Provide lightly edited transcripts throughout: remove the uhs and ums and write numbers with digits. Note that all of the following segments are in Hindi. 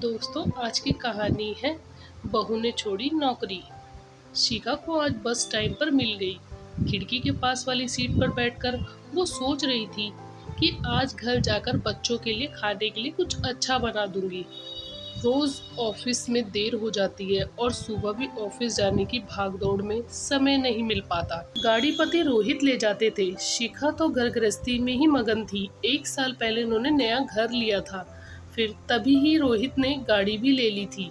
दोस्तों, आज की कहानी है बहू ने छोड़ी नौकरी। शिखा को आज बस टाइम पर मिल गई। खिड़की के पास वाली सीट पर बैठकर वो सोच रही थी कि आज घर जाकर बच्चों के लिए खाने के लिए कुछ अच्छा बना दूंगी। रोज ऑफिस में देर हो जाती है और सुबह भी ऑफिस जाने की भागदौड़ में समय नहीं मिल पाता। गाड़ी पति रोहित ले जाते थे। शिखा तो घर गृहस्थी में ही मगन थी। 1 साल पहले उन्होंने नया घर लिया था। फिर तभी ही रोहित ने गाड़ी भी ले ली थी।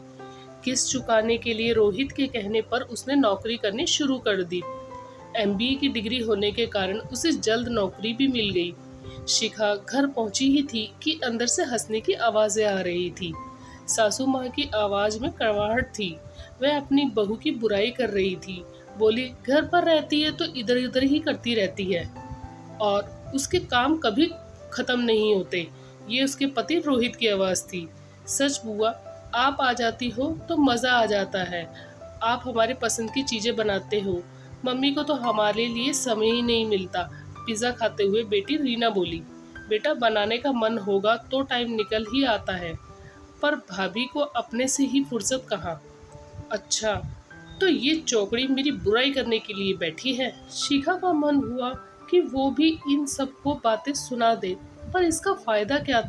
किस्त चुकाने के लिए रोहित के कहने पर उसने नौकरी करनी शुरू कर दी। एमबीए की डिग्री होने के कारण उसे जल्द नौकरी भी मिल गई। शिखा घर पहुंची ही थी कि अंदर से हंसने की आवाजें आ रही थी। सासू माँ की आवाज में कड़वाहट थी। वह अपनी बहू की बुराई कर रही थी। बोली, घर पर रहती है तो इधर उधर ही करती रहती है और उसके काम कभी खत्म नहीं होते। ये उसके पति रोहित की आवाज थी। सच बुआ, आप आ जाती हो तो मज़ा आ जाता है। आप हमारे पसंद की चीज़ें बनाते हो। मम्मी को तो हमारे लिए समय ही नहीं मिलता। पिज़्ज़ा खाते हुए बेटी रीना बोली। बेटा, बनाने का मन होगा तो टाइम निकल ही आता है, पर भाभी को अपने से ही फुर्सत कहाँ। अच्छा, तो ये चौकड़ी मेरी बुराई करने के लिए बैठी है। शिखा का मन हुआ कि वो भी इन सबको बातें सुना दे, पर इसका फायदा क्या।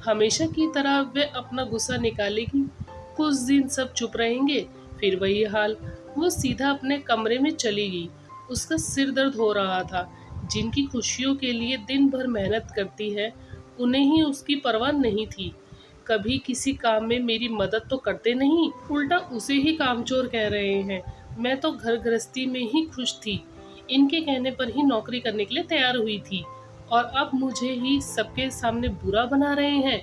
हमेशा की तरह वे अपना गुस्सा निकालेगी। कुछ दिन सब चुप रहेंगे, फिर वही हाल। वो सीधा अपने कमरे में चली गई। उसका सिर दर्द हो रहा था। जिनकी खुशियों के लिए दिन भर मेहनत करती है, उन्हें ही उसकी परवाह नहीं थी। कभी किसी काम में मेरी मदद तो करते नहीं, उल्टा उसे ही कामचोर कह रहे हैं। मैं तो घर गृहस्थी में ही खुश थी। इनके कहने पर ही नौकरी करने के लिए तैयार हुई थी और अब मुझे ही सबके सामने बुरा बना रहे हैं।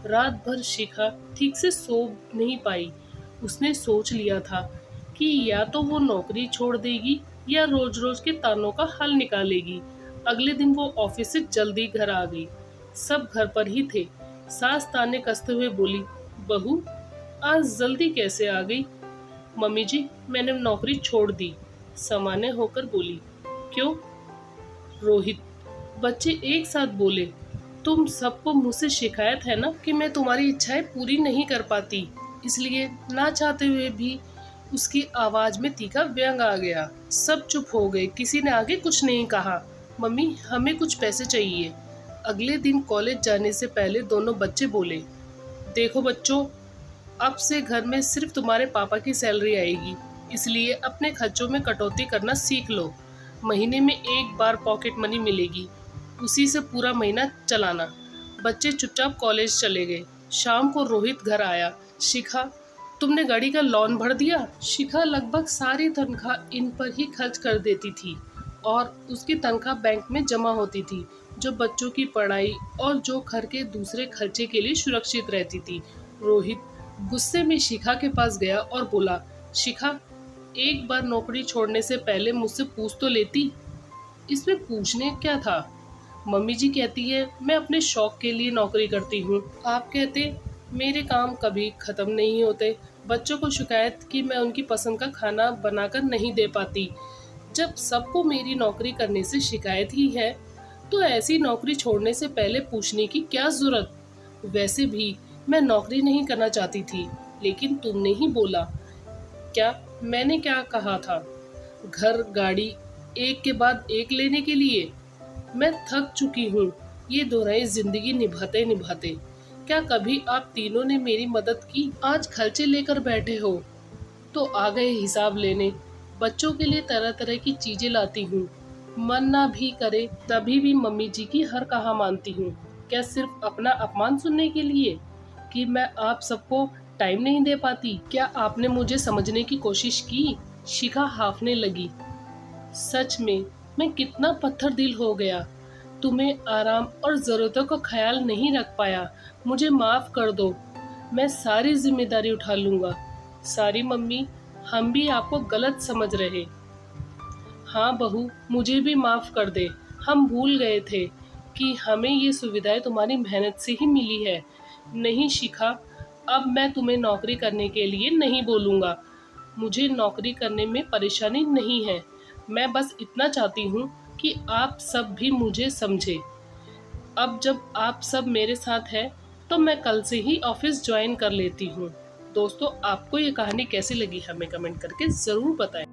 रात भर शिखा ठीक से सो नहीं पाई। उसने सोच लिया था कि या तो वो नौकरी छोड़ देगी या रोज रोज के तानों का हल निकालेगी। अगले दिन वो ऑफिस से जल्दी घर आ गई। सब घर पर ही थे। सास ताने कसते हुए बोली, बहू, आज जल्दी कैसे आ गई। मम्मी जी, मैंने नौकरी छोड़ दी, सामान्य होकर बोली। क्यों। रोहित, बच्चे एक साथ बोले। तुम सबको मुझसे शिकायत है ना कि मैं तुम्हारी इच्छाएं पूरी नहीं कर पाती, इसलिए ना चाहते हुए भी। उसकी आवाज में तीखा व्यंग आ गया। सब चुप हो गए, किसी ने आगे कुछ नहीं कहा। मम्मी, हमें कुछ पैसे चाहिए। अगले दिन कॉलेज जाने से पहले दोनों बच्चे बोले, देखो बच्चों, अब से घर में सिर्फ तुम्हारे पापा की सैलरी आएगी, इसलिए अपने खर्चों में कटौती करना सीख लो। महीने में एक बार पॉकेट मनी मिलेगी, उसी से पूरा महीना चलाना। बच्चे चुपचाप कॉलेज चले गए। शाम को रोहित घर आया। शिखा, तुमने गाड़ी का लोन भर दिया। शिखा लगभग सारी तनख्वाह इन पर ही खर्च कर देती थी और उसकी तनख्वाह बैंक में जमा होती थी, जो बच्चों की पढ़ाई और जो घर के दूसरे खर्चे के लिए सुरक्षित रहती थी। रोहित गुस्से में शिखा के पास गया और बोला, शिखा, एक बार नौकरी छोड़ने से पहले मुझसे पूछ तो लेती। इसमें पूछने क्या था। मम्मी जी कहती है मैं अपने शौक के लिए नौकरी करती हूँ। आप कहते मेरे काम कभी ख़त्म नहीं होते। बच्चों को शिकायत कि मैं उनकी पसंद का खाना बनाकर नहीं दे पाती। जब सबको मेरी नौकरी करने से शिकायत ही है, तो ऐसी नौकरी छोड़ने से पहले पूछने की क्या ज़रूरत। वैसे भी मैं नौकरी नहीं करना चाहती थी, लेकिन तुमने ही बोला। क्या मैंने क्या कहा था। घर गाड़ी एक के बाद एक लेने के लिए। मैं थक चुकी हूँ ये दोहराई जिंदगी निभाते निभाते। क्या कभी आप तीनों ने मेरी मदद की। आज खर्चे लेकर बैठे हो तो आ गए हिसाब लेने। बच्चों के लिए तरह तरह की चीजें लाती हूँ। मन ना भी करे तभी भी मम्मी जी की हर कहा मानती हूँ। क्या सिर्फ अपना अपमान सुनने के लिए कि मैं आप सबको टाइम नहीं दे पाती। क्या आपने मुझे समझने की कोशिश की। शिखा हाफने लगी। सच में मैं कितना पत्थर दिल हो गया। तुम्हें आराम और ज़रूरतों का ख्याल नहीं रख पाया। मुझे माफ़ कर दो। मैं सारी जिम्मेदारी उठा लूँगा। सारी मम्मी, हम भी आपको गलत समझ रहे। हाँ बहू, मुझे भी माफ़ कर दे। हम भूल गए थे कि हमें ये सुविधाएं तुम्हारी मेहनत से ही मिली है। नहीं शिखा, अब मैं तुम्हें नौकरी करने के लिए नहीं बोलूँगा। मुझे नौकरी करने में परेशानी नहीं है। मैं बस इतना चाहती हूँ कि आप सब भी मुझे समझे। अब जब आप सब मेरे साथ हैं तो तो मैं कल से ही ऑफिस ज्वाइन कर लेती हूँ। दोस्तों, आपको ये कहानी कैसी लगी हमें कमेंट करके ज़रूर बताएं।